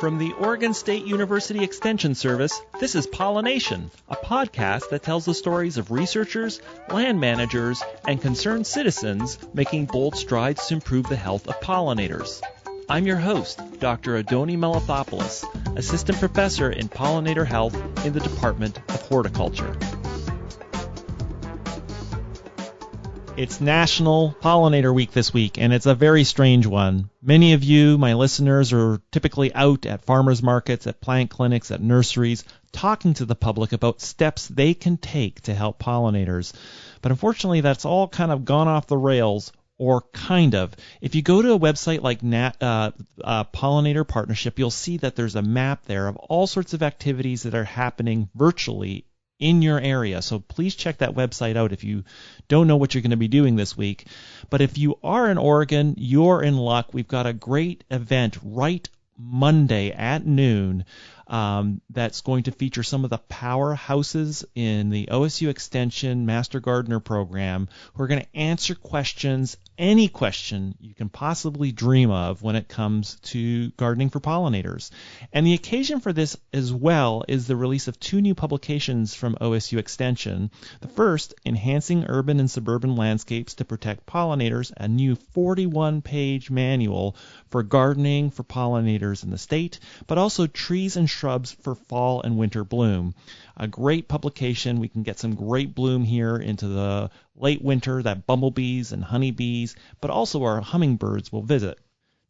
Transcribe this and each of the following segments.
From the Oregon State University Extension Service, this is Pollination, a podcast that tells the stories of researchers, land managers, and concerned citizens making bold strides to improve the health of pollinators. I'm your host, Dr. Adoni Melathopoulos, Assistant Professor in Pollinator Health in the Department of Horticulture. It's National Pollinator Week this week, and it's a very strange one. Many of you, my listeners, are typically out at farmers markets, at plant clinics, at nurseries, talking to the public about steps they can take to help pollinators. But unfortunately, that's all kind of gone off the rails, or kind of. If you go to a website like Pollinator Partnership, you'll see that there's a map there of all sorts of activities that are happening virtually in your area. So please check that website out if you don't know what you're going to be doing this week. But if you are in Oregon, you're in luck. We've got a great event right Monday at noon that's going to feature some of the powerhouses in the OSU Extension Master Gardener program who are going to answer questions, any question you can possibly dream of when it comes to gardening for pollinators. And the occasion for this as well is the release of two new publications from OSU Extension. The first, Enhancing Urban and Suburban Landscapes to Protect Pollinators, a new 41-page manual for gardening for pollinators in the state, but also Trees and Shrubs for Fall and Winter Bloom. A great publication. We can get some great bloom here into the late winter that bumblebees and honeybees, but also our hummingbirds will visit.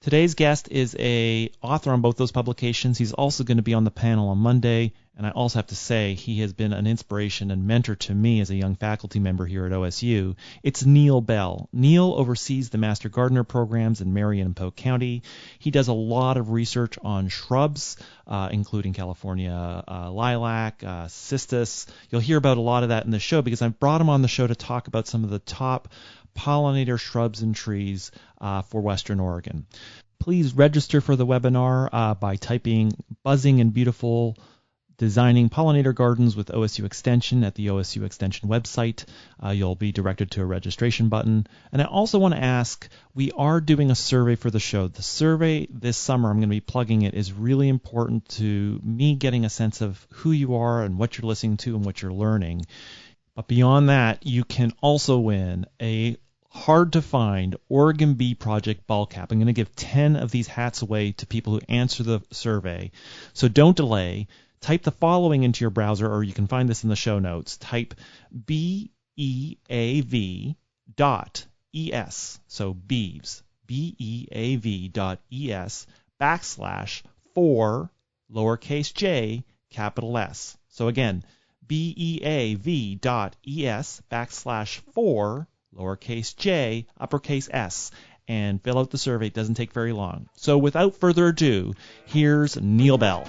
Today's guest is an author on both those publications. He's also going to be on the panel on Monday, and I also have to say he has been an inspiration and mentor to me as a young faculty member here at OSU. It's Neil Bell. Neil oversees the Master Gardener programs in Marion and Polk County. He does a lot of research on shrubs, including California lilac, cistus. You'll hear about a lot of that in the show because I've brought him on the show to talk about some of the top pollinator shrubs and trees for Western Oregon. Please register for the webinar by typing Buzzing and Beautiful Designing Pollinator Gardens with OSU Extension at the OSU Extension website. You'll be directed to a registration button. And I also want to ask, we are doing a survey for the show. The survey this summer, I'm going to be plugging it, is really important to me getting a sense of who you are and what you're listening to and what you're learning. But beyond that, you can also win a hard-to-find Oregon Bee Project ball cap. I'm going to give 10 of these hats away to people who answer the survey. So don't delay. Type the following into your browser, or you can find this in the show notes. Type beav.es, so beeves, beav.es /4 lowercase j capital S. So again, beav.es /4 lowercase j uppercase S, and fill out the survey. It doesn't take very long. So without further ado, here's Neil Bell.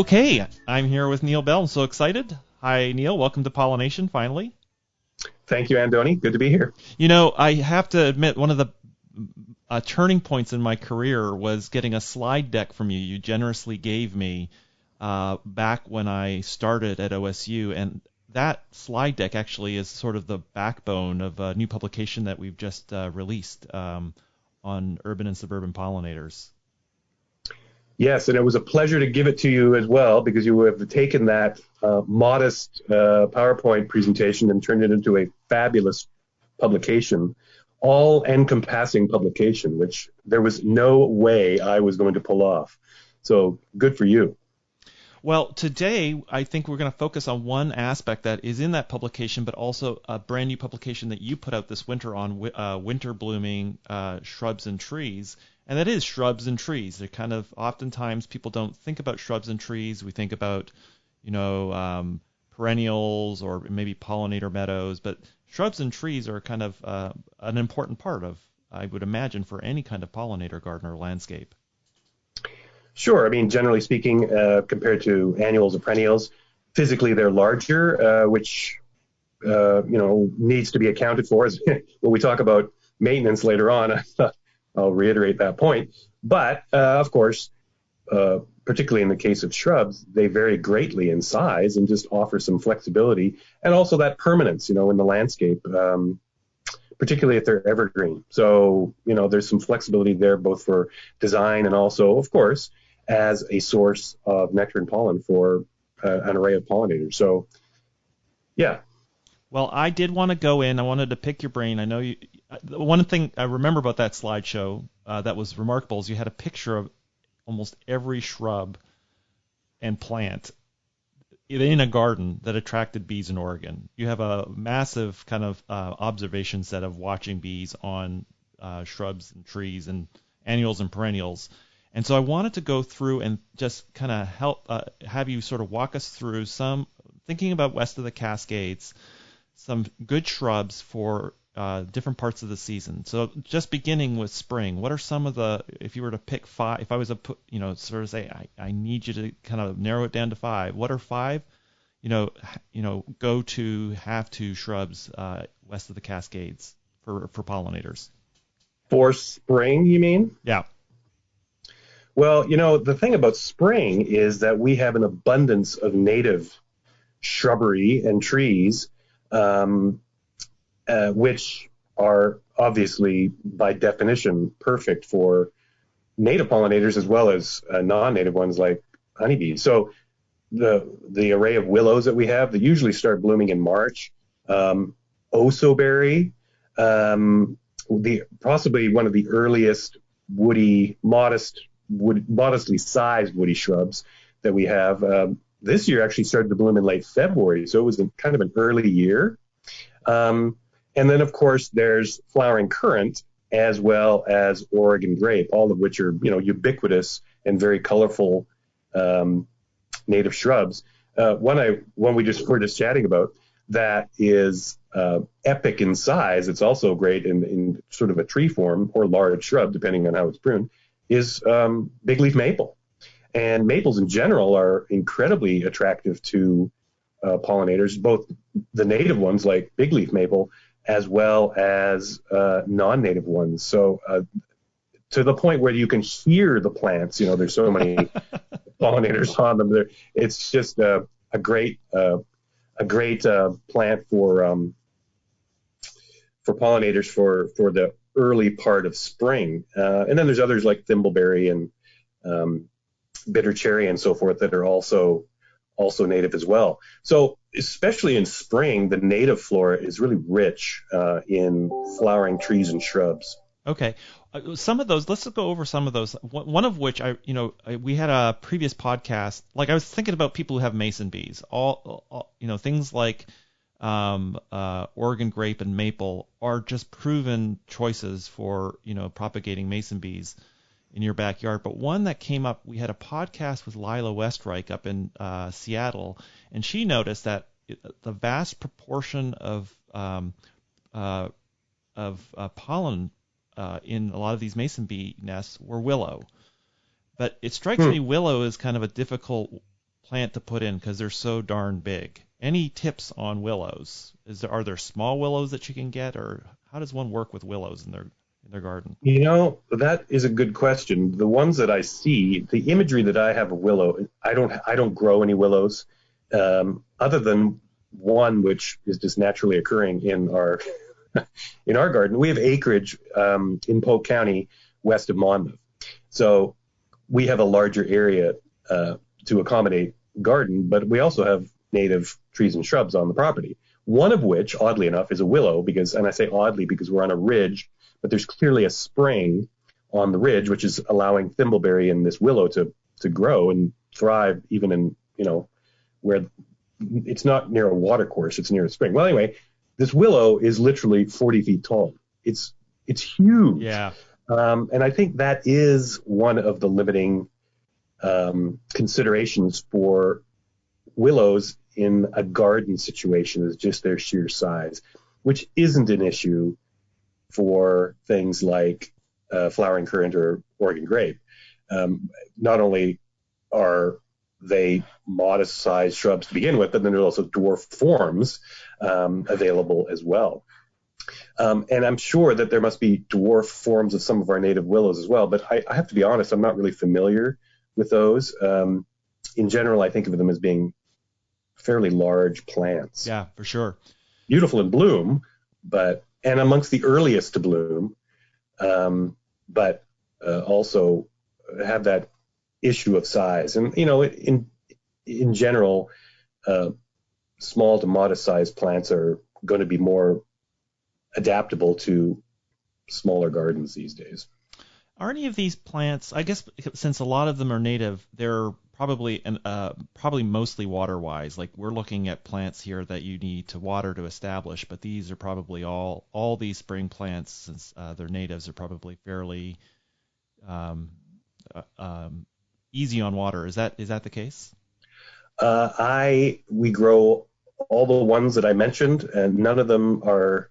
Okay, I'm here with Neil Bell. I'm so excited. Hi, Neil. Welcome to Pollination, finally. Thank you, Andoni. Good to be here. You know, I have to admit, one of the turning points in my career was getting a slide deck from you. You generously gave me back when I started at OSU, and that slide deck actually is sort of the backbone of a new publication that we've just released on urban and suburban pollinators. Yes, and it was a pleasure to give it to you as well, because you have taken that modest PowerPoint presentation and turned it into a fabulous publication, all-encompassing publication, which there was no way I was going to pull off. So good for you. Well, today I think we're going to focus on one aspect that is in that publication, but also a brand new publication that you put out this winter on winter blooming shrubs and trees. And that is shrubs and trees. They're kind of, oftentimes people don't think about shrubs and trees. We think about, perennials or maybe pollinator meadows, but shrubs and trees are kind of an important part of, I would imagine, for any kind of pollinator garden or landscape. Sure. I mean, generally speaking, compared to annuals or perennials, physically they're larger, which, needs to be accounted for. As when we talk about maintenance later on, I'll reiterate that point. But, of course, particularly in the case of shrubs, they vary greatly in size and just offer some flexibility and also that permanence, in the landscape, particularly if they're evergreen. So, there's some flexibility there both for design and also, of course, as a source of nectar and pollen for an array of pollinators. So, yeah. Well, I did want to go in. I wanted to pick your brain. I know you. One thing I remember about that slideshow that was remarkable is you had a picture of almost every shrub and plant in a garden that attracted bees in Oregon. You have a massive kind of observation set of watching bees on shrubs and trees and annuals and perennials. And so I wanted to go through and just kind of help have you sort of walk us through some, thinking about west of the Cascades, some good shrubs for different parts of the season. So just beginning with spring, what are some of the, if you were to pick five, if I was to put, sort of say, I need you to kind of narrow it down to five, what are five, go to, have to shrubs west of the Cascades for pollinators? For spring, you mean? Yeah. Well, the thing about spring is that we have an abundance of native shrubbery and trees, which are obviously, by definition, perfect for native pollinators as well as non-native ones like honeybees. So the array of willows that we have, they usually start blooming in March. Osoberry, possibly one of the earliest modestly sized woody shrubs that we have. This year actually started to bloom in late February, so it was kind of an early year. And then, of course, there's flowering currant as well as Oregon grape, all of which are, ubiquitous and very colorful native shrubs. One we were just chatting about that is epic in size. It's also great in sort of a tree form or large shrub, depending on how it's pruned, is big leaf maple. And maples in general are incredibly attractive to pollinators, both the native ones like big leaf maple as well as non-native ones. So to the point where you can hear the plants, there's so many pollinators on them. It's just a great plant for pollinators for the early part of spring. And then there's others like thimbleberry and bitter cherry and so forth that are also native as well. So especially in spring, the native flora is really rich in flowering trees and shrubs. Okay. Some of those, let's go over some of those. One of which we had a previous podcast, like I was thinking about people who have mason bees, all things like Oregon grape and maple are just proven choices for, propagating mason bees in your backyard. But one that came up, we had a podcast with Lila Westreich up in Seattle, and she noticed that the vast proportion of pollen in a lot of these mason bee nests were willow. But it strikes me willow is kind of a difficult plant to put in because they're so darn big. Any tips on willows? Are there small willows that you can get, or how does one work with willows in their garden? That is a good question. The ones that I see, the imagery that I have of willow, I don't grow any willows, other than one which is just naturally occurring in our garden. We have acreage in Polk County west of Monmouth, so we have a larger area to accommodate garden, but we also have native trees and shrubs on the property. One of which, oddly enough, is a willow, and I say oddly because we're on a ridge, but there's clearly a spring on the ridge, which is allowing thimbleberry and this willow to grow and thrive even in, where it's not near a water course, it's near a spring. Well, anyway, this willow is literally 40 feet tall. It's huge. Yeah. And I think that is one of the limiting considerations for willows in a garden situation, is just their sheer size, which isn't an issue for things like flowering currant or Oregon grape. Not only are they modest-sized shrubs to begin with, but then there's also dwarf forms available as well. And I'm sure that there must be dwarf forms of some of our native willows as well, but I have to be honest, I'm not really familiar with those. In general, I think of them as being fairly large plants. Yeah, for sure. Beautiful in bloom, and amongst the earliest to bloom, but also have that issue of size. And in general, small to modest sized plants are going to be more adaptable to smaller gardens these days. Are any of these plants, I guess, since a lot of them are native, they're probably mostly water-wise. Like we're looking at plants here that you need to water to establish, but these are probably all these spring plants, since they're natives, are probably fairly easy on water. Is that the case? We grow all the ones that I mentioned, and none of them are.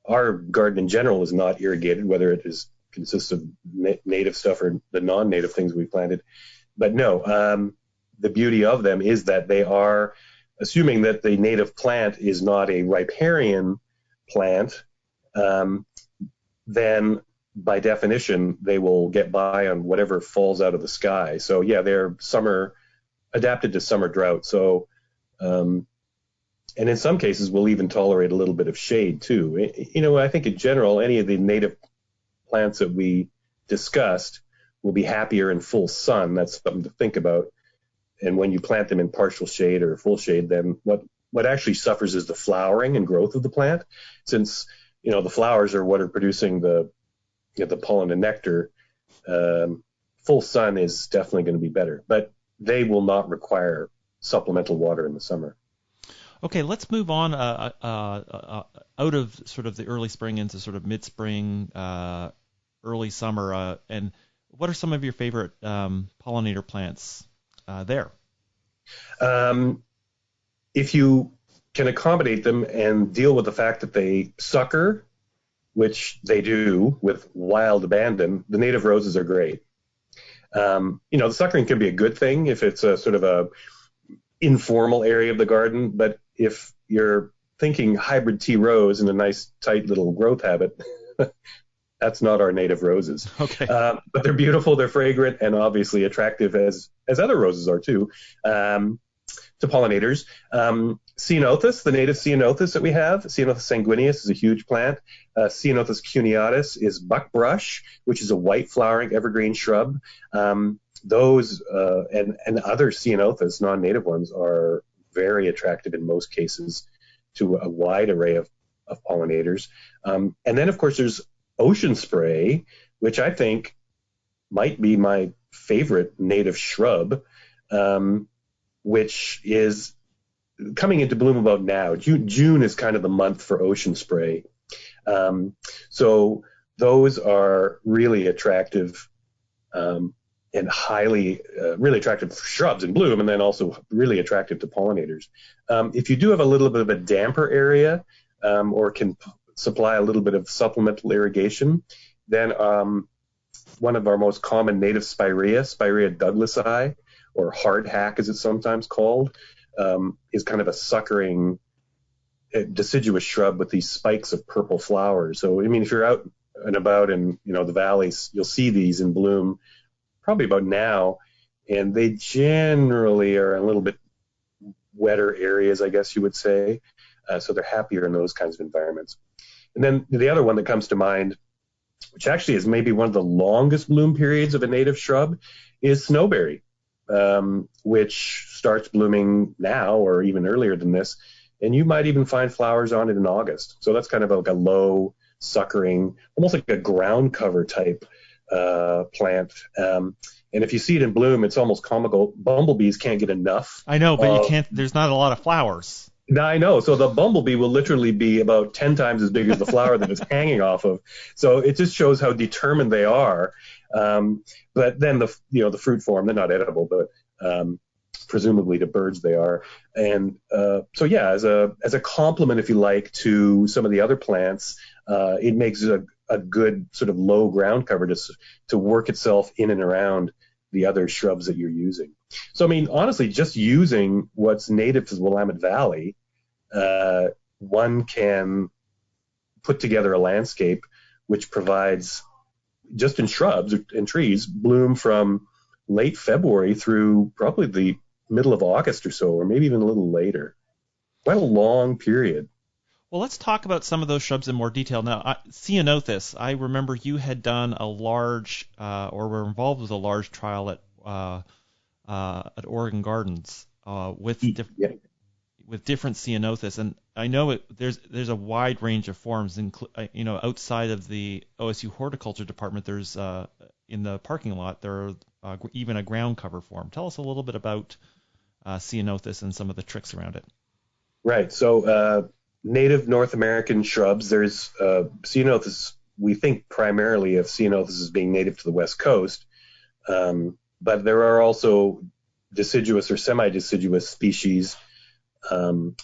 Our garden in general is not irrigated, whether it consists of native stuff or the non-native things we planted. But no, the beauty of them is that they are, assuming that the native plant is not a riparian plant, then by definition they will get by on whatever falls out of the sky. So yeah, they're adapted to summer drought. So and in some cases will even tolerate a little bit of shade too. I think in general, any of the native plants that we discussed will be happier in full sun. That's something to think about. And when you plant them in partial shade or full shade, then what actually suffers is the flowering and growth of the plant. Since, the flowers are what are producing the pollen and nectar, full sun is definitely going to be better. But they will not require supplemental water in the summer. Okay, let's move on out of sort of the early spring into sort of mid-spring, early summer. And what are some of your favorite pollinator plants there? If you can accommodate them and deal with the fact that they sucker, which they do with wild abandon, the native roses are great. The suckering can be a good thing if it's a sort of a informal area of the garden, but if you're thinking hybrid tea rose in a nice tight little growth habit, that's not our native roses. Okay. But they're beautiful, they're fragrant, and obviously attractive as other roses are too, to pollinators. Ceanothus, the native ceanothus that we have, Ceanothus sanguineus is a huge plant. Ceanothus cuneatus is buckbrush, which is a white flowering evergreen shrub. Those and other ceanothus, non-native ones, are very attractive in most cases to a wide array of pollinators. And then, of course, there's ocean spray, which I think might be my favorite native shrub, which is coming into bloom about now. June is kind of the month for ocean spray. So those are really attractive and really attractive shrubs in bloom, and then also really attractive to pollinators. If you do have a little bit of a damper area or can supply a little bit of supplemental irrigation, then one of our most common native Spirea douglasii, or hardhack as it's sometimes called, is kind of a suckering deciduous shrub with these spikes of purple flowers. So, if you're out and about in the valleys, you'll see these in bloom probably about now, and they generally are a little bit wetter areas, I guess you would say. So they're happier in those kinds of environments. And then the other one that comes to mind, which actually is maybe one of the longest bloom periods of a native shrub, is snowberry, which starts blooming now or even earlier than this. And you might even find flowers on it in August. So that's kind of like a low suckering, almost like a ground cover type plant. And if you see it in bloom, it's almost comical. Bumblebees can't get enough. I know, but you can't. There's not a lot of flowers. No, I know. So the bumblebee will literally be about 10 times as big as the flower that it's hanging off of. So it just shows how determined they are. But then the fruit form, they're not edible, but presumably to birds they are. And so yeah, as a complement, if you like, to some of the other plants, it makes a good sort of low ground cover to work itself in and around the other shrubs that you're using. So, honestly, just using what's native to the Willamette Valley, one can put together a landscape which provides, just in shrubs and trees, bloom from late February through probably the middle of August or so, or maybe even a little later. Quite a long period. Well, let's talk about some of those shrubs in more detail. Now, Ceanothus, I remember you had done a large, or were involved with a large trial at Oregon Gardens with different Ceanothus, and I know there's a wide range of forms. Outside of the OSU horticulture department, there's in the parking lot there are even a ground cover form. Tell us a little bit about Ceanothus and some of the tricks around it. Right. So native North American shrubs, there's Ceanothus. We think primarily of Ceanothus as being native to the West Coast, but there are also deciduous or semi-deciduous species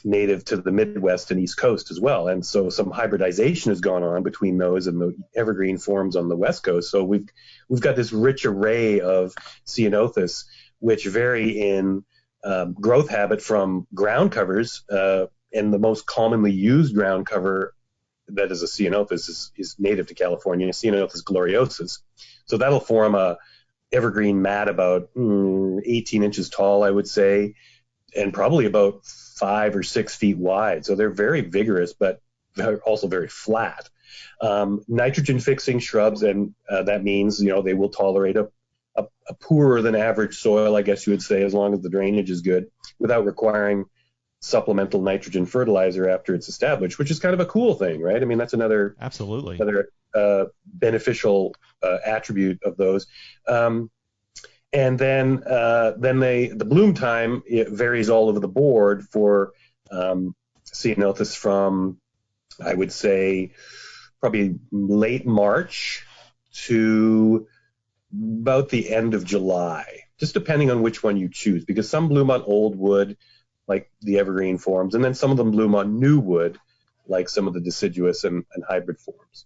native to the Midwest and East Coast as well. And so some hybridization has gone on between those and the evergreen forms on the West Coast. So we've got this rich array of Ceanothus, which vary in growth habit from ground covers, and the most commonly used ground cover that is a Ceanothus is native to California, Ceanothus gloriosus. So that'll form a evergreen mat about 18 inches tall, I would say, and probably about 5 or 6 feet wide. So they're very vigorous, but they're also very flat. Nitrogen fixing shrubs, and that means, they will tolerate a poorer than average soil, I guess you would say, as long as the drainage is good, without requiring supplemental nitrogen fertilizer after it's established, which is kind of a cool thing, right? I mean, that's another beneficial attribute of those. And then the bloom time, it varies all over the board for Ceanothus from, I would say, probably late March to about the end of July, just depending on which one you choose, because some bloom on old wood, like the evergreen forms, and then some of them bloom on new wood, like some of the deciduous and hybrid forms.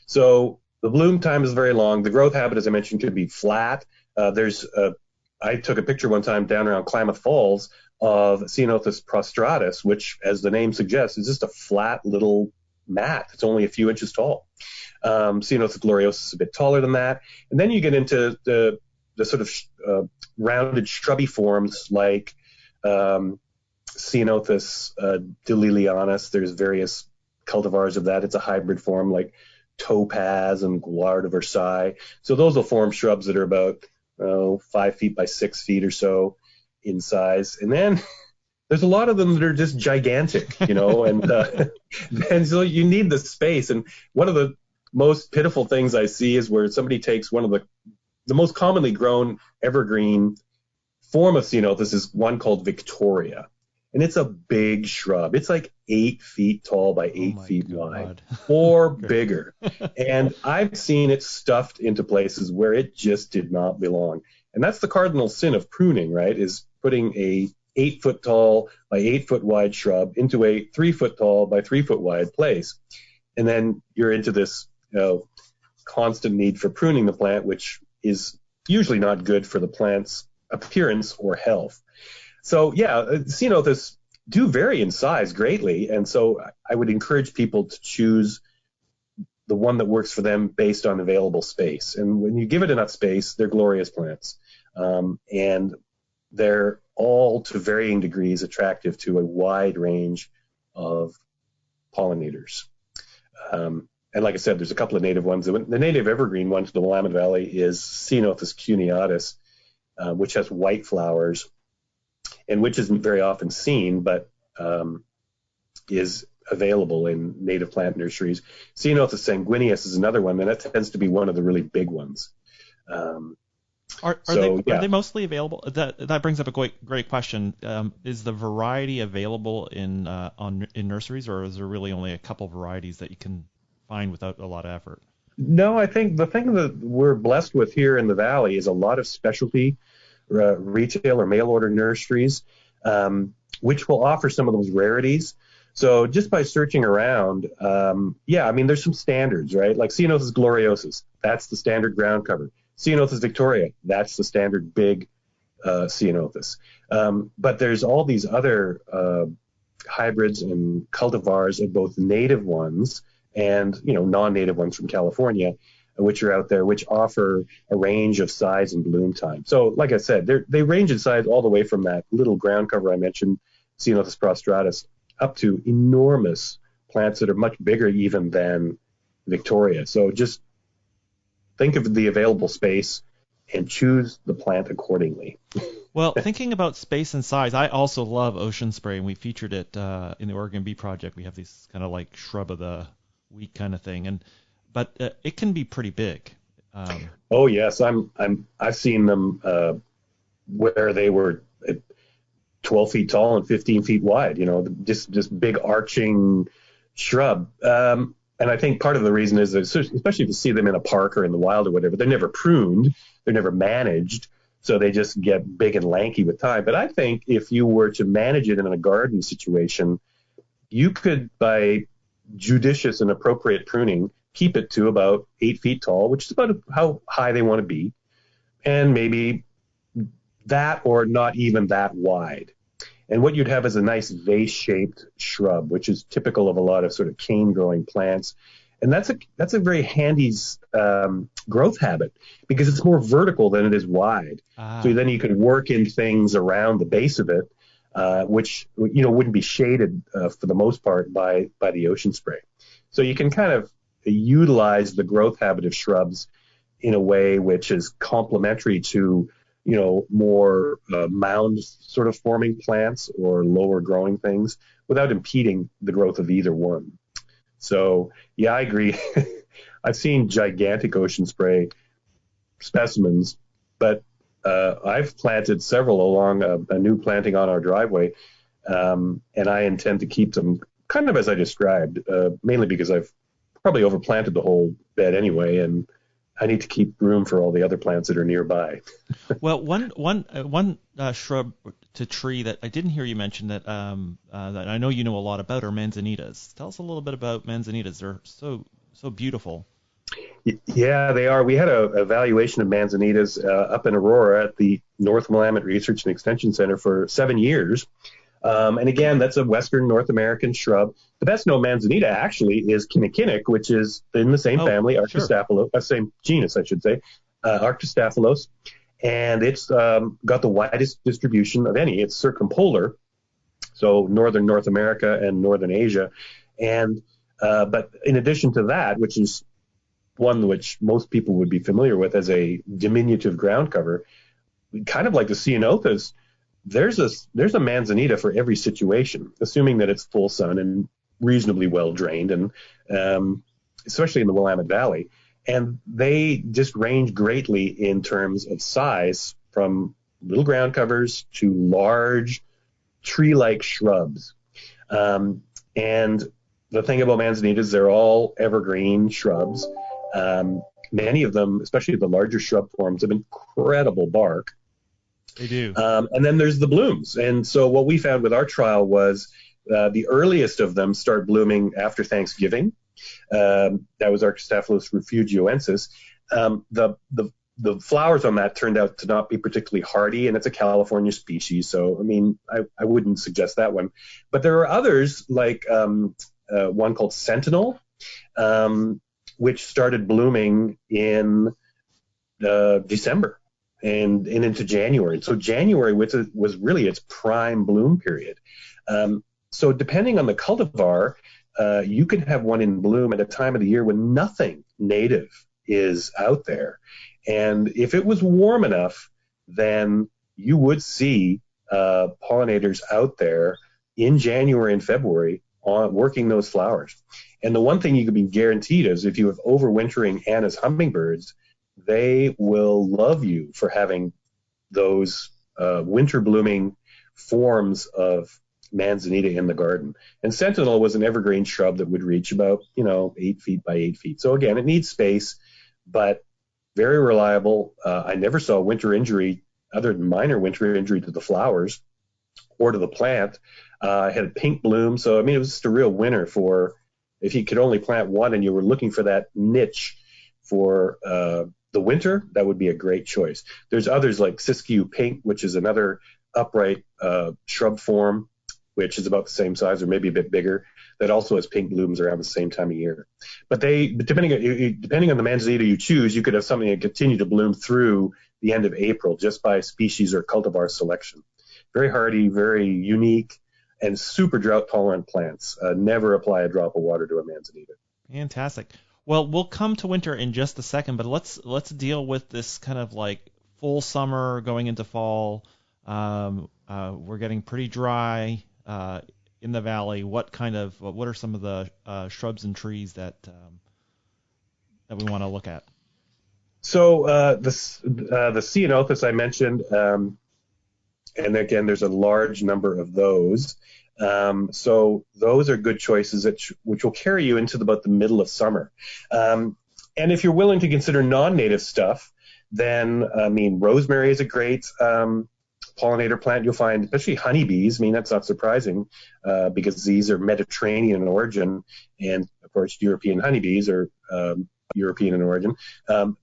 So the bloom time is very long. The growth habit, as I mentioned, could be flat. I took a picture one time down around Klamath Falls of Ceanothus prostratus, which, as the name suggests, is just a flat little mat. It's only a few inches tall. Ceanothus gloriosus is a bit taller than that. And then you get into the sort of rounded shrubby forms like Ceanothus delilianus. There's various cultivars of that. It's a hybrid form like topaz and gloire de Versailles. So those will form shrubs that are about 5 feet by 6 feet or so in size. And then there's a lot of them that are just gigantic, and so you need the space. And one of the most pitiful things I see is where somebody takes one of the most commonly grown evergreen form of Ceanothus is one called Victoria. And it's a big shrub. It's like 8 feet tall by 8 feet wide, or bigger. And I've seen it stuffed into places where it just did not belong. And that's the cardinal sin of pruning, right? Is putting a 8 foot tall by 8 foot wide shrub into a 3 foot tall by 3 foot wide place. And then you're into this, constant need for pruning the plant, which is usually not good for the plant's appearance or health. So yeah, Ceanothus do vary in size greatly, and so I would encourage people to choose the one that works for them based on available space. And when you give it enough space, they're glorious plants, and they're all to varying degrees attractive to a wide range of pollinators. And like I said, there's a couple of native ones. The native evergreen one to the Willamette Valley is Ceanothus cuneatus, which has white flowers, and which isn't very often seen, but is available in native plant nurseries. Ceanothus sanguineus is another one, and that tends to be one of the really big ones. Are they mostly available? That brings up a great question. Is the variety available in nurseries, or is there really only a couple varieties that you can find without a lot of effort? No, I think the thing that we're blessed with here in the Valley is a lot of specialty retail or mail order nurseries, which will offer some of those rarities. So just by searching around, there's some standards, right? Like Ceanothus gloriosus, that's the standard ground cover. Ceanothus victoria, that's the standard big Ceanothus. But there's all these other hybrids and cultivars of both native ones and non-native ones from California, which are out there, which offer a range of size and bloom time. So, like I said, they range in size all the way from that little ground cover I mentioned, Ceanothus prostratus, up to enormous plants that are much bigger even than Victoria. So just think of the available space and choose the plant accordingly. Well, thinking about space and size, I also love ocean spray, and we featured it in the Oregon Bee Project. We have these kind of like shrub of the week kind of thing, but it can be pretty big. Oh yes, I've seen them where they were 12 feet tall and 15 feet wide. Just big arching shrub. And I think part of the reason is that, especially if you see them in a park or in the wild or whatever, they're never pruned, they're never managed, so they just get big and lanky with time. But I think if you were to manage it in a garden situation, you could, by judicious and appropriate pruning, keep it to about 8 feet tall, which is about how high they want to be, and maybe that or not even that wide. And what you'd have is a nice vase-shaped shrub, which is typical of a lot of sort of cane-growing plants. And that's a very handy growth habit because it's more vertical than it is wide. So then you can work in things around the base of it, which wouldn't be shaded for the most part by the ocean spray. So you can kind of utilize the growth habit of shrubs in a way which is complementary to more mound sort of forming plants or lower growing things without impeding the growth of either one. So, yeah, I agree. I've seen gigantic ocean spray specimens, but I've planted several along a new planting on our driveway, and I intend to keep them kind of as I described, mainly because I've probably overplanted the whole bed anyway, and I need to keep room for all the other plants that are nearby. Well, one shrub to tree that I didn't hear you mention that I know you know a lot about are manzanitas. Tell us a little bit about manzanitas. They're so beautiful. Yeah, they are. We had a evaluation of manzanitas up in Aurora at the North Willamette Research and Extension Center for 7 years. And again, that's a Western North American shrub. The best known manzanita actually is kinnikinnick, which is in the same family, Arctostaphylos, sure. Same genus, I should say, Arctostaphylos. And it's got the widest distribution of any. It's circumpolar, so northern North America and northern Asia. And but in addition to that, which is one which most people would be familiar with as a diminutive ground cover, kind of like the ceanothus, there's a manzanita for every situation, assuming that it's full sun and reasonably well drained, and especially in the Willamette Valley. And they just range greatly in terms of size, from little ground covers to large tree-like shrubs. And the thing about manzanitas, they're all evergreen shrubs. Many of them, especially the larger shrub forms, have incredible bark. They do. And then there's the blooms. And so what we found with our trial was the earliest of them start blooming after Thanksgiving. That was Arctostaphylos refugioensis. The flowers on that turned out to not be particularly hardy, and it's a California species. So, I mean, I wouldn't suggest that one. But there are others, like one called Sentinel, which started blooming in December and into January. So January was really its prime bloom period. So depending on the cultivar, you can have one in bloom at a time of the year when nothing native is out there. And if it was warm enough, then you would see pollinators out there in January and February working those flowers. And the one thing you can be guaranteed is if you have overwintering Anna's hummingbirds, they will love you for having those winter blooming forms of manzanita in the garden. And Sentinel was an evergreen shrub that would reach about 8 feet by 8 feet. So again, it needs space, but very reliable. I never saw winter injury, other than minor winter injury, to the flowers or to the plant. It had a pink bloom, so I mean it was just a real winner for if you could only plant one and you were looking for that niche for the winter. That would be a great choice. There's others like Siskiyou Pink, which is another upright shrub form which is about the same size or maybe a bit bigger, that also has pink blooms around the same time of year. But depending on the manzanita you choose, you could have something that continue to bloom through the end of April just by species or cultivar selection. Very hardy, very unique, and super drought tolerant plants. Never apply a drop of water to a manzanita. Fantastic. Well, we'll come to winter in just a second, but let's deal with this kind of like full summer going into fall. We're getting pretty dry in the valley. What are some of the shrubs and trees that we want to look at? So the ceanothus I mentioned, and again, there's a large number of those. So those are good choices which will carry you into about the middle of summer. And if you're willing to consider non-native stuff, then, rosemary is a great pollinator plant. You'll find, especially honeybees. That's not surprising because these are Mediterranean in origin, and of course, European honeybees are European in origin.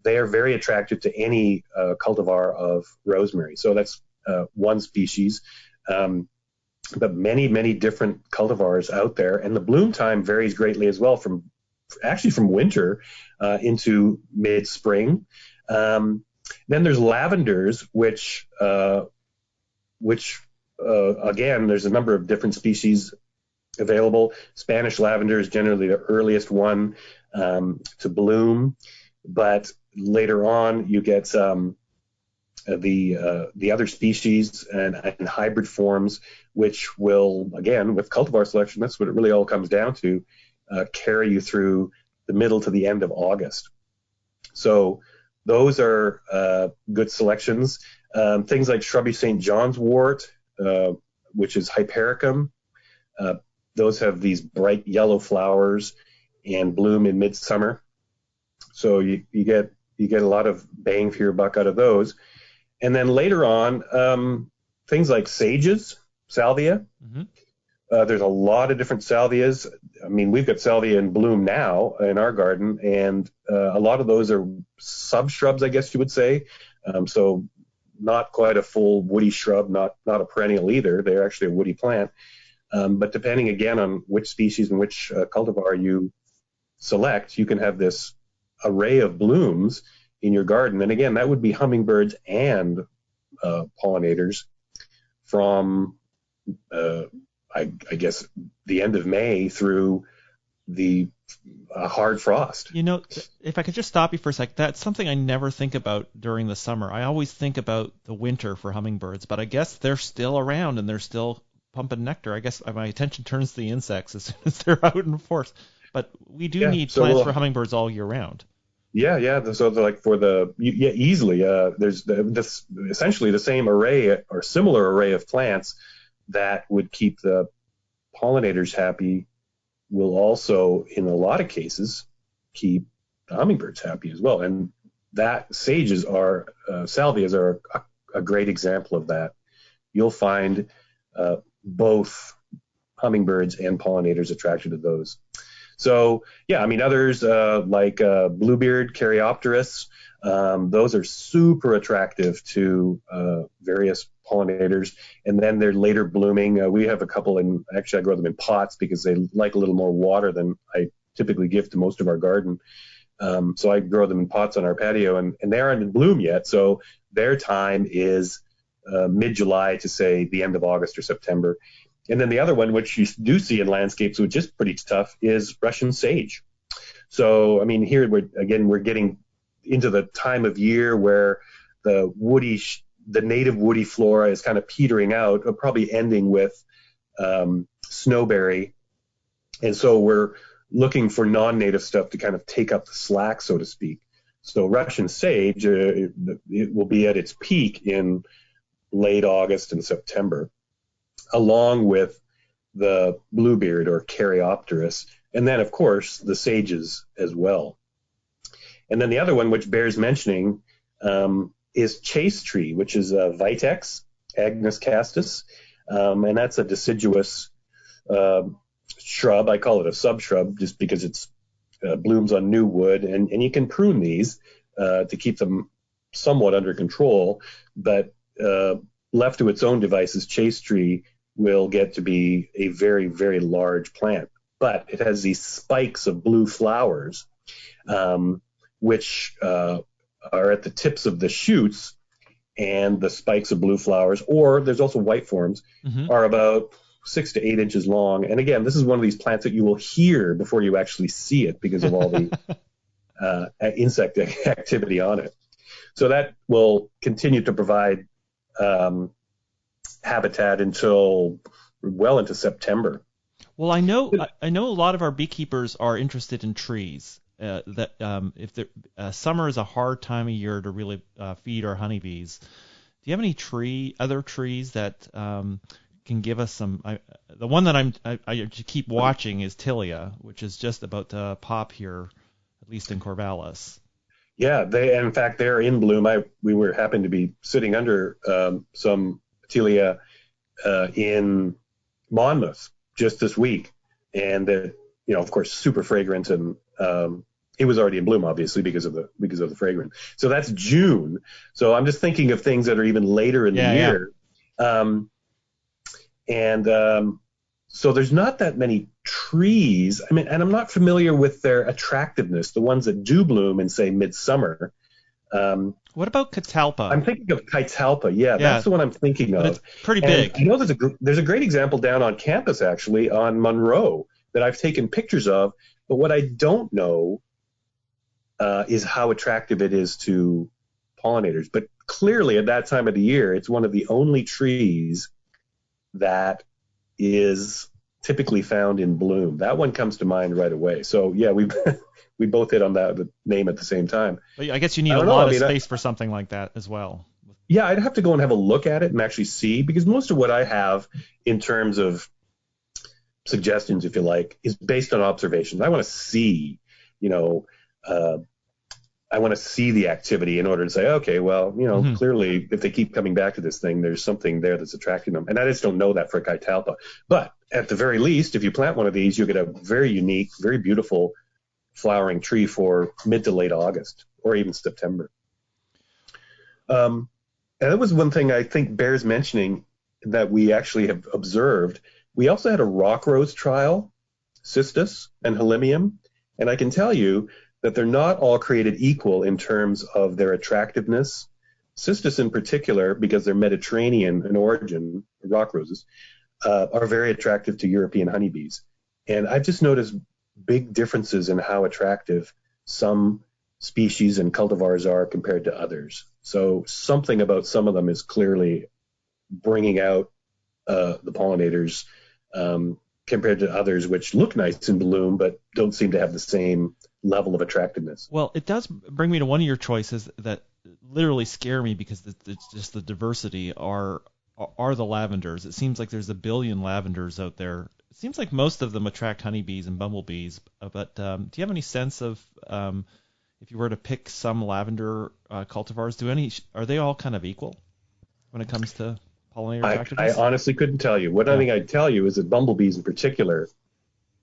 They are very attracted to any cultivar of rosemary. So that's one species. But many, many different cultivars out there, and the bloom time varies greatly as well from winter into mid-spring. Then there's lavenders, which again, there's a number of different species available. Spanish lavender is generally the earliest one to bloom, but later on you get the other species and hybrid forms, which will, again, with cultivar selection, that's what it really all comes down to, carry you through the middle to the end of August. So those are good selections. Things like shrubby St. John's wort, which is Hypericum, those have these bright yellow flowers and bloom in midsummer. So you get a lot of bang for your buck out of those. And then later on, things like sages, salvia. Mm-hmm. There's a lot of different salvias. We've got salvia in bloom now in our garden, and a lot of those are sub-shrubs, I guess you would say. So not quite a full woody shrub, not a perennial either. They're actually a woody plant. But depending, again, on which species and which cultivar you select, you can have this array of blooms in your garden. And again, that would be hummingbirds and pollinators from, I guess, the end of May through the hard frost. If I could just stop you for a sec, that's something I never think about during the summer. I always think about the winter for hummingbirds, but I guess they're still around and they're still pumping nectar. I guess my attention turns to the insects as soon as they're out in force. But we do need plants for hummingbirds all year round. Yeah. So like easily. There's this essentially the same array or similar array of plants that would keep the pollinators happy will also, in a lot of cases, keep the hummingbirds happy as well. And that salvias are a great example of that. You'll find both hummingbirds and pollinators attracted to those. So, others like bluebeard, Caryopteris, those are super attractive to various pollinators. And then they're later blooming. We have a couple, actually I grow them in pots because they like a little more water than I typically give to most of our garden. So I grow them in pots on our patio, and they aren't in bloom yet. So their time is mid-July to, say, the end of August or September. And then the other one, which you do see in landscapes, which is pretty tough, is Russian sage. So, here we're getting into the time of year where the native woody flora is kind of petering out, probably ending with snowberry. And so we're looking for non-native stuff to kind of take up the slack, so to speak. So Russian sage, it will be at its peak in late August and September, along with the bluebeard or Caryopteris, and then, of course, the sages as well. And then the other one, which bears mentioning, is chase tree, which is Vitex, Agnus castus, and that's a deciduous shrub. I call it a subshrub just because it's blooms on new wood, and you can prune these to keep them somewhat under control, but left to its own devices, chase tree will get to be a very, very large plant. But it has these spikes of blue flowers, which are at the tips of the shoots, and the spikes of blue flowers, or there's also white forms, are about 6 to 8 inches long. And again, this is one of these plants that you will hear before you actually see it because of all the insect activity on it. So that will continue to provide habitat until well into September. Well, I know a lot of our beekeepers are interested in trees. If summer is a hard time of year to really feed our honeybees. Do you have any other trees that can give us some? The one that I keep watching is Tilia, which is just about to pop here, at least in Corvallis. Yeah, in fact they're in bloom. We happened to be sitting under some Tilia in Monmouth just this week, and of course, super fragrant, and it was already in bloom, obviously, because of the fragrance. So that's June. So I'm just thinking of things that are even later in the year. So there's not that many trees. I mean, and I'm not familiar with their attractiveness, the ones that do bloom in, say, midsummer. What about catalpa? I'm thinking of catalpa. Yeah, that's the one I'm thinking of. It's pretty big. I know there's a great example down on campus, actually, on Monroe, that I've taken pictures of. But what I don't know is how attractive it is to pollinators. But clearly, at that time of the year, it's one of the only trees that is typically found in bloom. That one comes to mind right away. So yeah, we both hit on the name at the same time. But I guess you need a lot of space for something like that as well. Yeah, I'd have to go and have a look at it and actually see, because most of what I have in terms of suggestions, if you like, is based on observations. I want to see, I want to see the activity in order to say, okay, well, clearly if they keep coming back to this thing, there's something there that's attracting them. And I just don't know that for catalpa. But at the very least, if you plant one of these, you'll get a very unique, very beautiful flowering tree for mid to late August or even September. And that was one thing I think bears mentioning that we actually have observed. We also had a rock rose trial, cistus and hylimnium, and I can tell you that they're not all created equal in terms of their attractiveness. Cistus in particular, because they're Mediterranean in origin, rock roses, are very attractive to European honeybees. And I've just noticed big differences in how attractive some species and cultivars are compared to others. So something about some of them is clearly bringing out the pollinators compared to others, which look nice in bloom but don't seem to have the same level of attractiveness. Well, it does bring me to one of your choices that literally scare me because it's just the diversity are the lavenders. It seems like there's a billion lavenders out there. It seems like most of them attract honeybees and bumblebees, but do you have any sense of if you were to pick some lavender cultivars, are they all kind of equal when it comes to pollinator attractiveness? I honestly couldn't tell you. What I think I'd tell you is that bumblebees in particular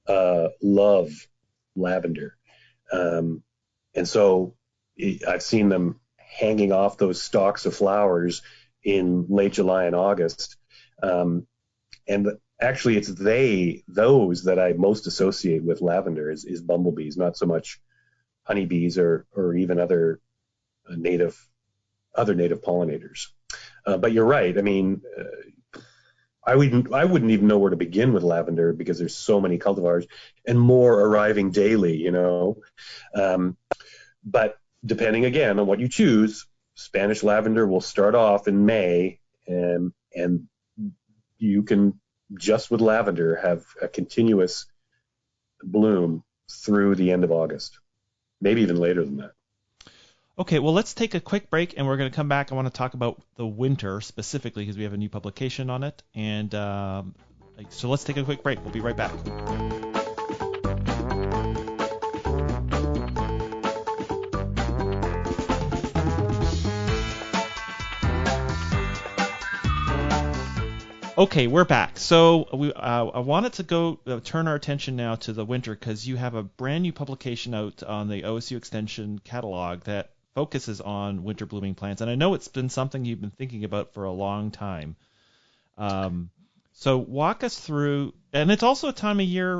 love lavender. And so I've seen them hanging off those stalks of flowers in late July and August. And actually it's those that I most associate with lavender is bumblebees, not so much honeybees or even other native pollinators. But you're right. I mean, I wouldn't even know where to begin with lavender because there's so many cultivars and more arriving daily, But depending again on what you choose, Spanish lavender will start off in May, and you can just with lavender have a continuous bloom through the end of August, maybe even later than that. Okay, well, let's take a quick break, and we're going to come back. I want to talk about the winter specifically because we have a new publication on it. And so let's take a quick break. We'll be right back. Okay, we're back. So I wanted to turn our attention now to the winter because you have a brand new publication out on the OSU Extension catalog that focuses on winter blooming plants, and I know it's been something you've been thinking about for a long time. So walk us through, and it's also a time of year,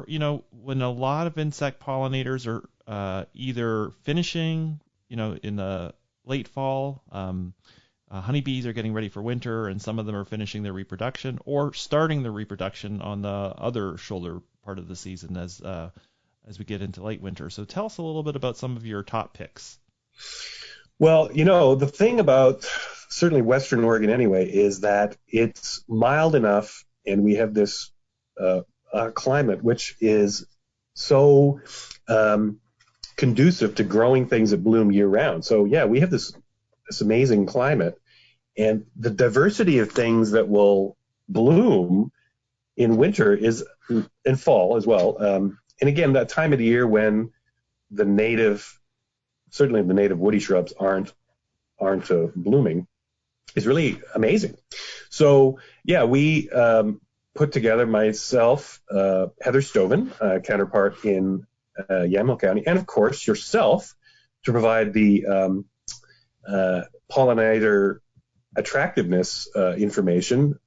when a lot of insect pollinators are either finishing, in the late fall. Honeybees are getting ready for winter, and some of them are finishing their reproduction or starting their reproduction on the other shoulder part of the season as we get into late winter. So tell us a little bit about some of your top picks. Well, the thing about certainly Western Oregon anyway is that it's mild enough, and we have this climate which is so conducive to growing things that bloom year round. So yeah, we have this amazing climate, and the diversity of things that will bloom in winter is in fall as well. And again, that time of the year when certainly the native woody shrubs aren't blooming is really amazing. So yeah, we put together, myself, Heather Stoven, counterpart in Yamhill County, and of course yourself, to provide the pollinator attractiveness information,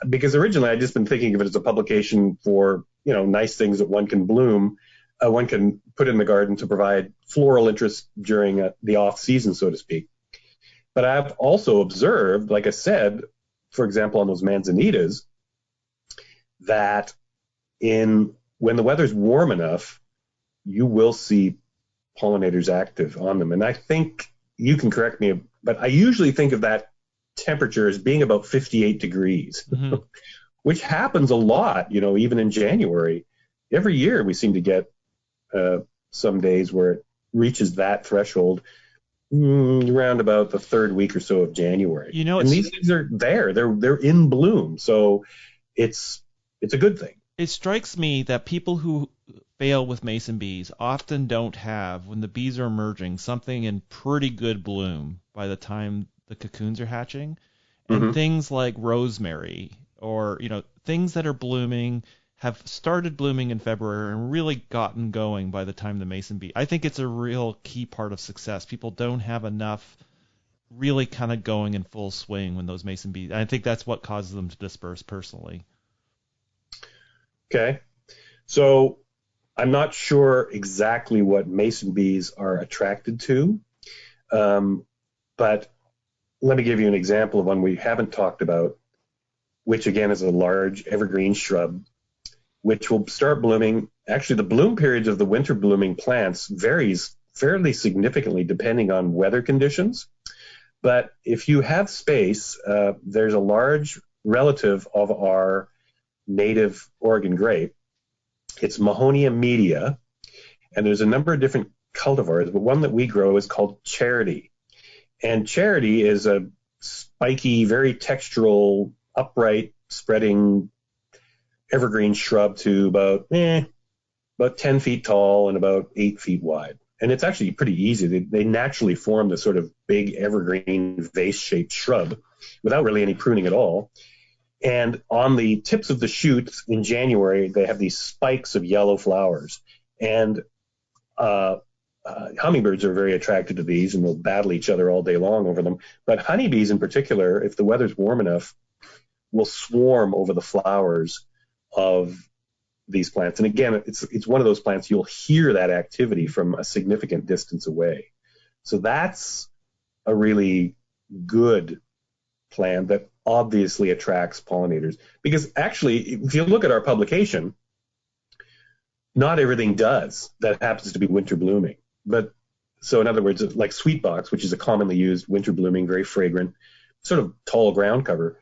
because originally I'd just been thinking of it as a publication for nice things that one can put in the garden to provide floral interest during the off season, so to speak. But I've also observed, like I said, for example, on those manzanitas, that when the weather's warm enough, you will see pollinators active on them. And I think you can correct me, but I usually think of that temperature as being about 58 degrees, mm-hmm. which happens a lot, even in January. Every year we seem to get some days where it reaches that threshold around about the third week or so of January. And these things are there. They're in bloom. So it's a good thing. It strikes me that people who fail with mason bees often don't have, when the bees are emerging, something in pretty good bloom by the time the cocoons are hatching. And mm-hmm. things like rosemary or, things that are blooming have started blooming in February and really gotten going by the time the mason bee. I think it's a real key part of success. People don't have enough really kind of going in full swing when those mason bees. I think that's what causes them to disperse personally. Okay. So I'm not sure exactly what mason bees are attracted to, but let me give you an example of one we haven't talked about, which again is a large evergreen shrub, which will start blooming. Actually, the bloom periods of the winter blooming plants varies fairly significantly depending on weather conditions. But if you have space, there's a large relative of our native Oregon grape. It's Mahonia media, and there's a number of different cultivars, but one that we grow is called Charity. And Charity is a spiky, very textural, upright, spreading evergreen shrub to about 10 feet tall and about 8 feet wide. And it's actually pretty easy. They naturally form this sort of big evergreen vase-shaped shrub without really any pruning at all. And on the tips of the shoots in January, they have these spikes of yellow flowers. And hummingbirds are very attracted to these, and they'll battle each other all day long over them. But honeybees in particular, if the weather's warm enough, will swarm over the flowers of these plants. And again, it's one of those plants you'll hear that activity from a significant distance away. So that's a really good plant that obviously attracts pollinators. Because actually, if you look at our publication, not everything does that happens to be winter blooming. But so in other words, like sweetbox, which is a commonly used winter blooming, very fragrant, sort of tall ground cover,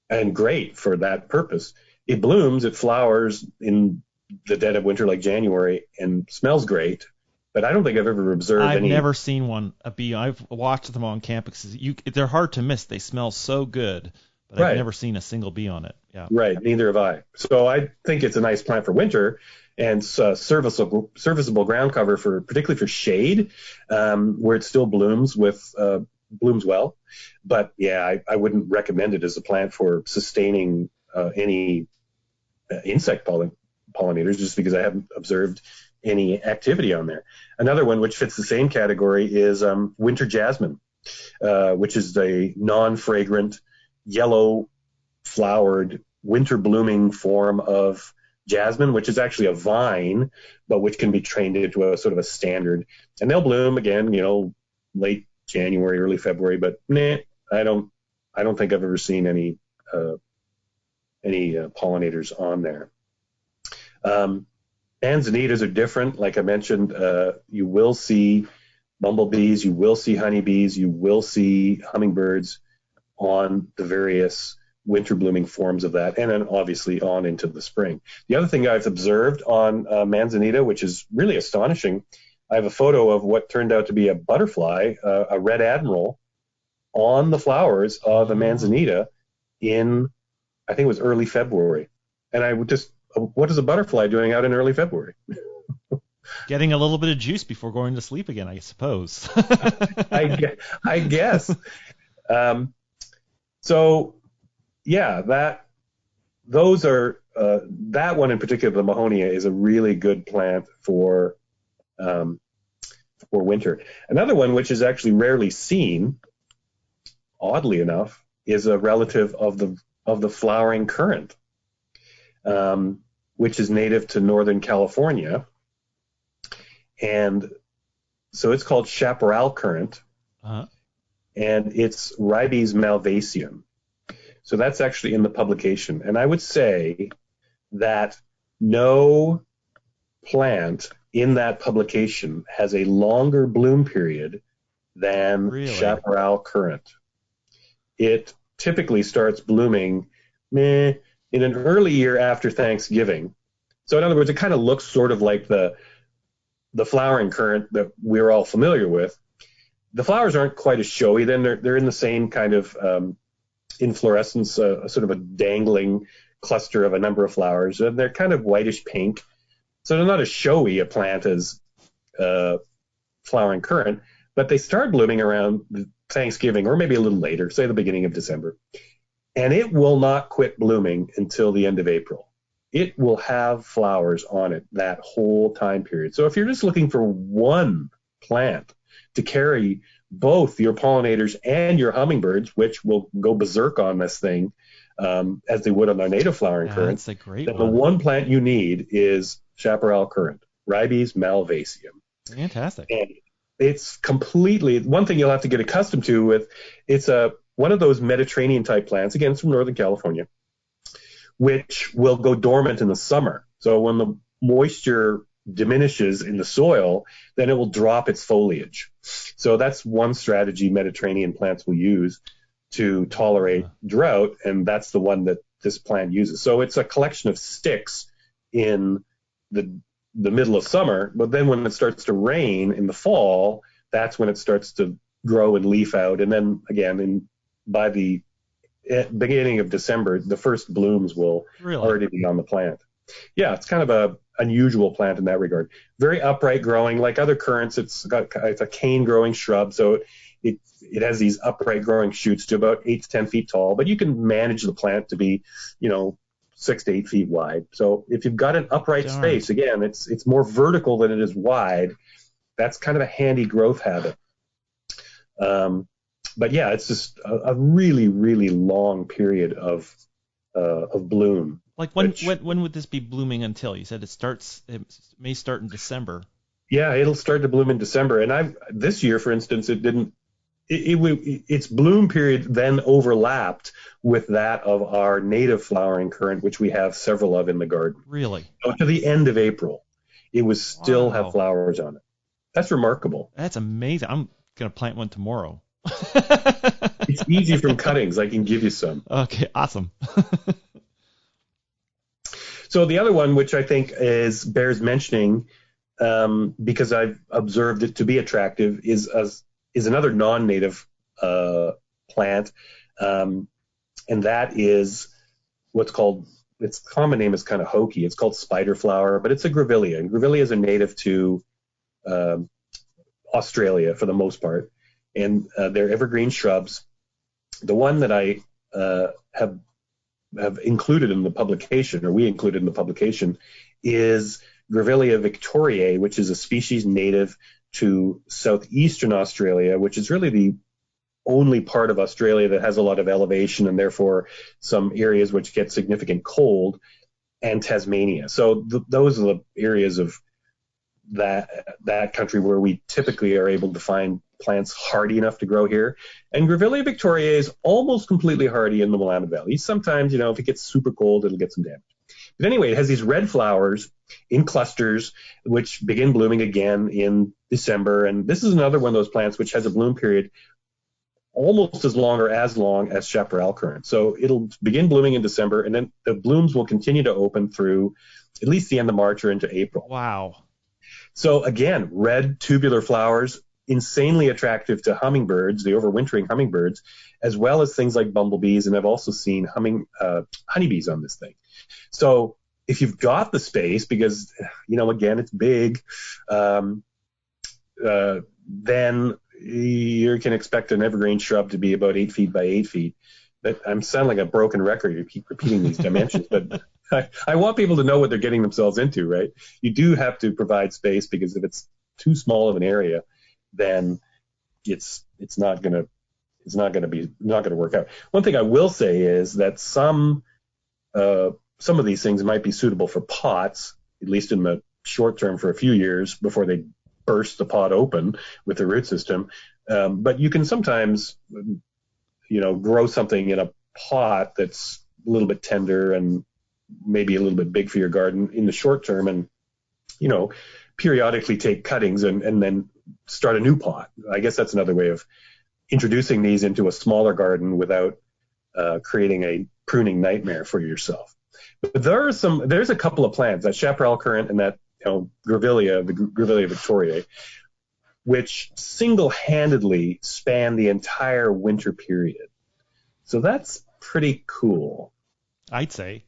and great for that purpose. It blooms, it flowers in the dead of winter like January and smells great, but I don't think I've ever observed I've never seen a bee. I've watched them on campuses. They're hard to miss. They smell so good, but I've never seen a single bee on it. Yeah. Right, neither have I. So I think it's a nice plant for winter and serviceable ground cover particularly for shade, where it still blooms blooms well. But yeah, I wouldn't recommend it as a plant for sustaining any insect pollinators, just because I haven't observed any activity on there. Another one which fits the same category is winter jasmine, which is a non-fragrant, yellow flowered winter blooming form of jasmine, which is actually a vine, but which can be trained into a sort of a standard. And they'll bloom again, late January, early February. But I don't think I've ever seen any pollinators on there. Manzanitas are different. Like I mentioned, you will see bumblebees, you will see honeybees, you will see hummingbirds on the various winter blooming forms of that, and then obviously on into the spring. The other thing I've observed on Manzanita, which is really astonishing, I have a photo of what turned out to be a butterfly, a red admiral, on the flowers of a Manzanita in, I think it was early February. And I would just, what is a butterfly doing out in early February? Getting a little bit of juice before going to sleep again, I suppose. I guess. So, yeah, those are that one in particular, the Mahonia, is a really good plant for winter. Another one, which is actually rarely seen, oddly enough, is a relative of the flowering currant, which is native to Northern California. And so it's called chaparral currant, and it's Ribes malvaceum. So that's actually in the publication. And I would say that no plant in that publication has a longer bloom period than chaparral currant. It typically starts blooming in an early year after Thanksgiving. So in other words, it kind of looks sort of like the flowering currant that we're all familiar with. The flowers aren't quite as showy. Then they're in the same kind of inflorescence, sort of a dangling cluster of a number of flowers. And they're kind of whitish pink. So they're not as showy a plant as flowering currant, but they start blooming around Thanksgiving or maybe a little later, say the beginning of December. And it will not quit blooming until the end of April. It will have flowers on it that whole time period. So if you're just looking for one plant to carry both your pollinators and your hummingbirds, which will go berserk on this thing as they would on their native flowering currant, that's a great then one. the one plant you need is chaparral currant, Ribes malvaceum. Fantastic. And it's completely, one thing you'll have to get accustomed to with, it's one of those Mediterranean type plants, again, it's from Northern California, which will go dormant in the summer. So when the moisture diminishes in the soil, then it will drop its foliage. So that's one strategy Mediterranean plants will use to tolerate drought, and that's the one that this plant uses. So it's a collection of sticks in the middle of summer, but then when it starts to rain in the fall, that's when it starts to grow and leaf out. And then again, by the beginning of December, the first blooms will already be on the plant. Yeah, it's kind of a unusual plant in that regard. Very upright growing, like other currants. It's a cane growing shrub, so it has these upright growing shoots to about 8 to 10 feet tall. But you can manage the plant to be, 6 to 8 feet wide. So if you've got an upright space, again, it's more vertical than it is wide. That's kind of a handy growth habit. But yeah, it's just a really, really long period of bloom. Like when would this be blooming until? You said it may start in December. Yeah, it'll start to bloom in December. And this year, for instance, its bloom period then overlapped with that of our native flowering currant, which we have several of in the garden. Really? So to the end of April, it was still have flowers on it. That's remarkable. That's amazing. I'm going to plant one tomorrow. It's easy from cuttings. I can give you some. Okay, awesome. So the other one, which I think bears mentioning, because I've observed it to be attractive, is another non-native plant, and that is what's called, its common name is kind of hokey. It's called spider flower, but it's a grevillea, and grevilleas are native to Australia for the most part, and they're evergreen shrubs. The one that I have included in the publication, or we included in the publication, is Grevillea victoriae, which is a species native to southeastern Australia, which is really only part of Australia that has a lot of elevation and therefore some areas which get significant cold, and Tasmania. So those are the areas of that country where we typically are able to find plants hardy enough to grow here. And Grevillea victoriae is almost completely hardy in the Willamette Valley. Sometimes, if it gets super cold, it'll get some damage. But anyway, it has these red flowers in clusters, which begin blooming again in December. And this is another one of those plants which has a bloom period almost as long or as long as chaparral currant. So it'll begin blooming in December, and then the blooms will continue to open through at least the end of March or into April. Wow. So again, red tubular flowers, insanely attractive to hummingbirds, the overwintering hummingbirds, as well as things like bumblebees, and I've also seen honeybees on this thing. So if you've got the space, because, again, it's big, then you can expect an evergreen shrub to be about 8 feet by 8 feet. But I'm sounding like a broken record. You keep repeating these dimensions, but I want people to know what they're getting themselves into, right? You do have to provide space, because if it's too small of an area, then it's not going to work out. One thing I will say is that some of these things might be suitable for pots, at least in the short term, for a few years before they burst the pot open with the root system. But you can sometimes, grow something in a pot that's a little bit tender and maybe a little bit big for your garden in the short term, and, periodically take cuttings and then start a new pot. I guess that's another way of introducing these into a smaller garden without creating a pruning nightmare for yourself. But there's a couple of plants, that chaparral currant and that Grevillea, the Grevillea victoriae, which single-handedly span the entire winter period. So that's pretty cool, I'd say.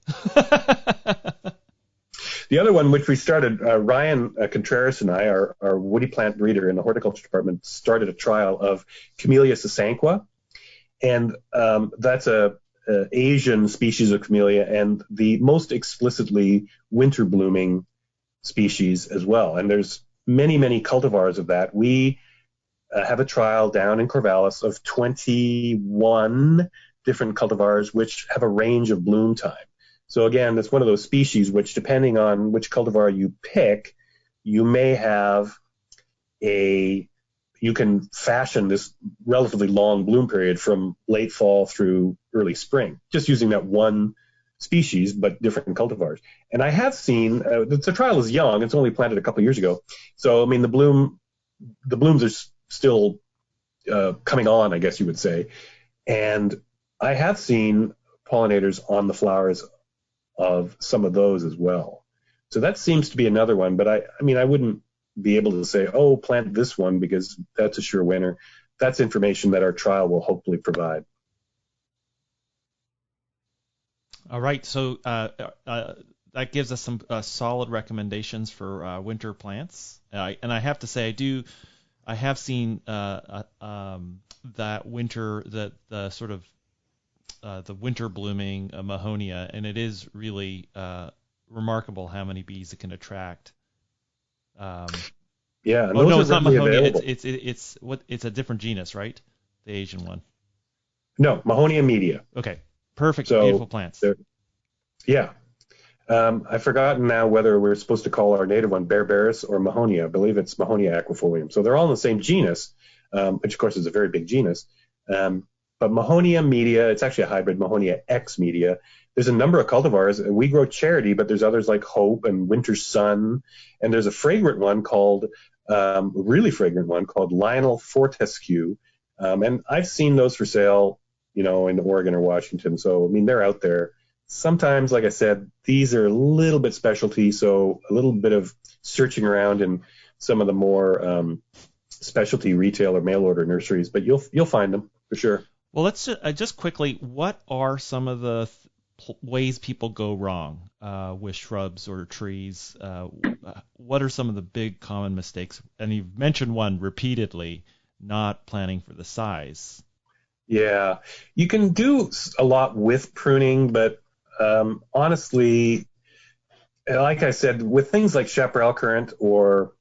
The other one, which we started, Ryan Contreras and I, our woody plant breeder in the horticulture department, started a trial of Camellia sasanqua, and that's a Asian species of camellia and the most explicitly winter blooming species as well. And there's many, many cultivars of that. We have a trial down in Corvallis of 21 different cultivars which have a range of bloom time. So again, it's one of those species which, depending on which cultivar you pick, you may have you can fashion this relatively long bloom period from late fall through early spring, just using that one species, but different cultivars. And I have seen, the trial is young, it's only planted a couple of years ago. So, I mean, the blooms are still coming on, I guess you would say. And I have seen pollinators on the flowers of some of those as well. So that seems to be another one, but I wouldn't be able to say, oh, plant this one, because that's a sure winner. That's information that our trial will hopefully provide. All right, so that gives us some solid recommendations for winter plants. And I have to say, I have seen that winter, the sort of the winter blooming Mahonia, and it is really remarkable how many bees it can attract. Yeah. Oh no, it's not Mahonia. It's a different genus, right? The Asian one. No, Mahonia media. Okay, perfect. So, beautiful plants. Yeah. I've forgotten now whether we're supposed to call our native one Berberis or Mahonia. I believe it's Mahonia aquifolium. So they're all in the same genus, which of course is a very big genus. But Mahonia media, it's actually a hybrid, Mahonia X media. There's a number of cultivars. We grow Charity, but there's others like Hope and Winter Sun. And there's a fragrant one called, really fragrant one called Lionel Fortescue. And I've seen those for sale, in Oregon or Washington. So, I mean, they're out there. Sometimes, like I said, these are a little bit specialty, so a little bit of searching around in some of the more specialty retail or mail order nurseries, but you'll find them for sure. Well, let's just quickly, what are some of the ways people go wrong with shrubs or trees? What are some of the big common mistakes? And you've mentioned one repeatedly, not planning for the size. Yeah, you can do a lot with pruning, but honestly, like I said, with things like chaparral currant or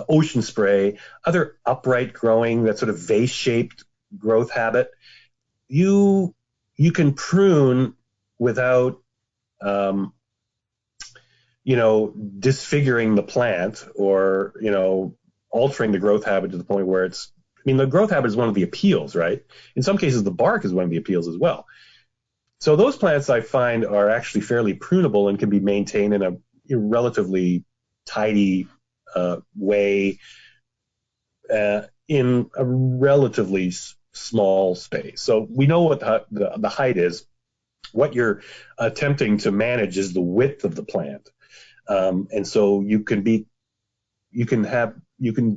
ocean spray, other upright growing, that sort of vase-shaped growth habit, you can prune without disfiguring the plant or altering the growth habit to the point where the growth habit is one of the appeals, right? In some cases, the bark is one of the appeals as well. So those plants I find are actually fairly prunable and can be maintained in a relatively tidy way in a relatively small space. So we know what the height is. What you're attempting to manage is the width of the plant, and so you can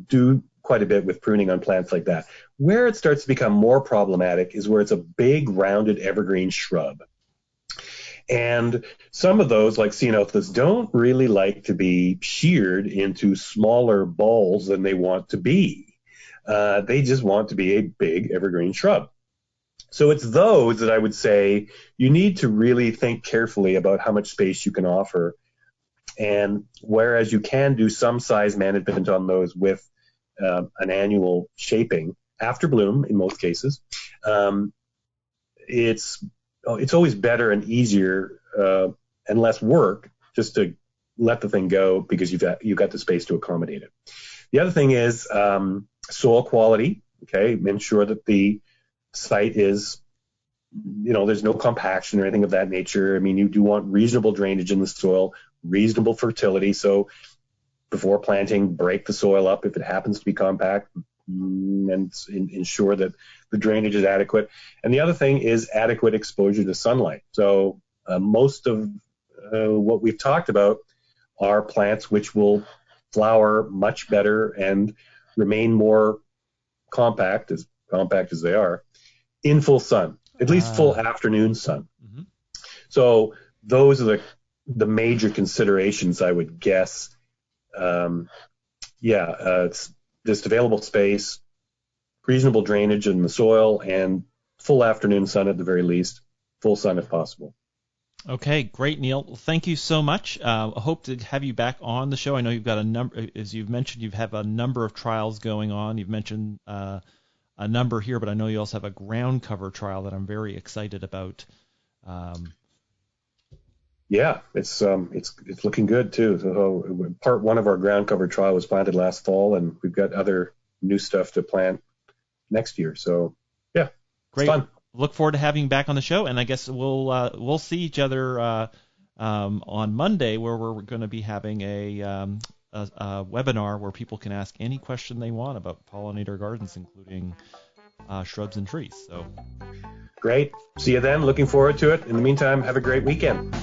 do quite a bit with pruning on plants like that. Where it starts to become more problematic is where it's a big rounded evergreen shrub. And some of those, like ceanothus, don't really like to be sheared into smaller balls than they want to be. They just want to be a big evergreen shrub. So it's those that I would say you need to really think carefully about how much space you can offer. And whereas you can do some size management on those with an annual shaping after bloom in most cases, it's always better and easier and less work just to let the thing go because you've got the space to accommodate it. The other thing is soil quality. Okay, ensure that the site is, there's no compaction or anything of that nature. I mean, you do want reasonable drainage in the soil, reasonable fertility. So before planting, break the soil up if it happens to be compact and ensure that the drainage is adequate. And the other thing is adequate exposure to sunlight. So most of what we've talked about are plants which will flower much better and remain more compact as they are in full sun, at least full afternoon sun. Mm-hmm. So those are the major considerations I would guess. It's just available space, reasonable drainage in the soil, and full afternoon sun at the very least, full sun if possible. Okay, great, Neil. Well, thank you so much. I hope to have you back on the show. I know you've got a number, as you've mentioned, you have a number of trials going on. You've mentioned a number here, but I know you also have a ground cover trial that I'm very excited about. Yeah, it's looking good too. So part one of our ground cover trial was planted last fall, and we've got other new stuff to plant next year. So yeah, great. It's fun. Look forward to having you back on the show, and I guess we'll see each other on Monday, where we're going to be having a webinar where people can ask any question they want about pollinator gardens, including shrubs and trees. So great. See you then. Looking forward to it. In the meantime, have a great weekend.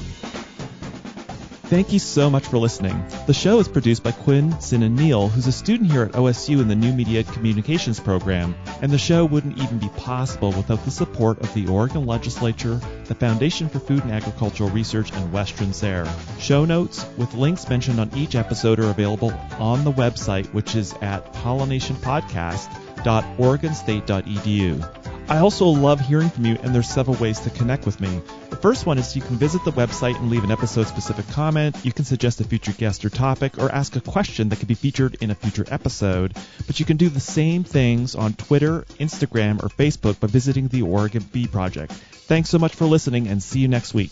Thank you so much for listening. The show is produced by Quinn, Sin, and Neil, who's a student here at OSU in the New Media Communications program, and the show wouldn't even be possible without the support of the Oregon Legislature, the Foundation for Food and Agricultural Research, and Western SARE. Show notes with links mentioned on each episode are available on the website, which is at pollinationpodcast.oregonstate.edu. I also love hearing from you, and there's several ways to connect with me. The first one is you can visit the website and leave an episode-specific comment. You can suggest a future guest or topic, or ask a question that could be featured in a future episode. But you can do the same things on Twitter, Instagram, or Facebook by visiting the Oregon Bee Project. Thanks so much for listening, and see you next week.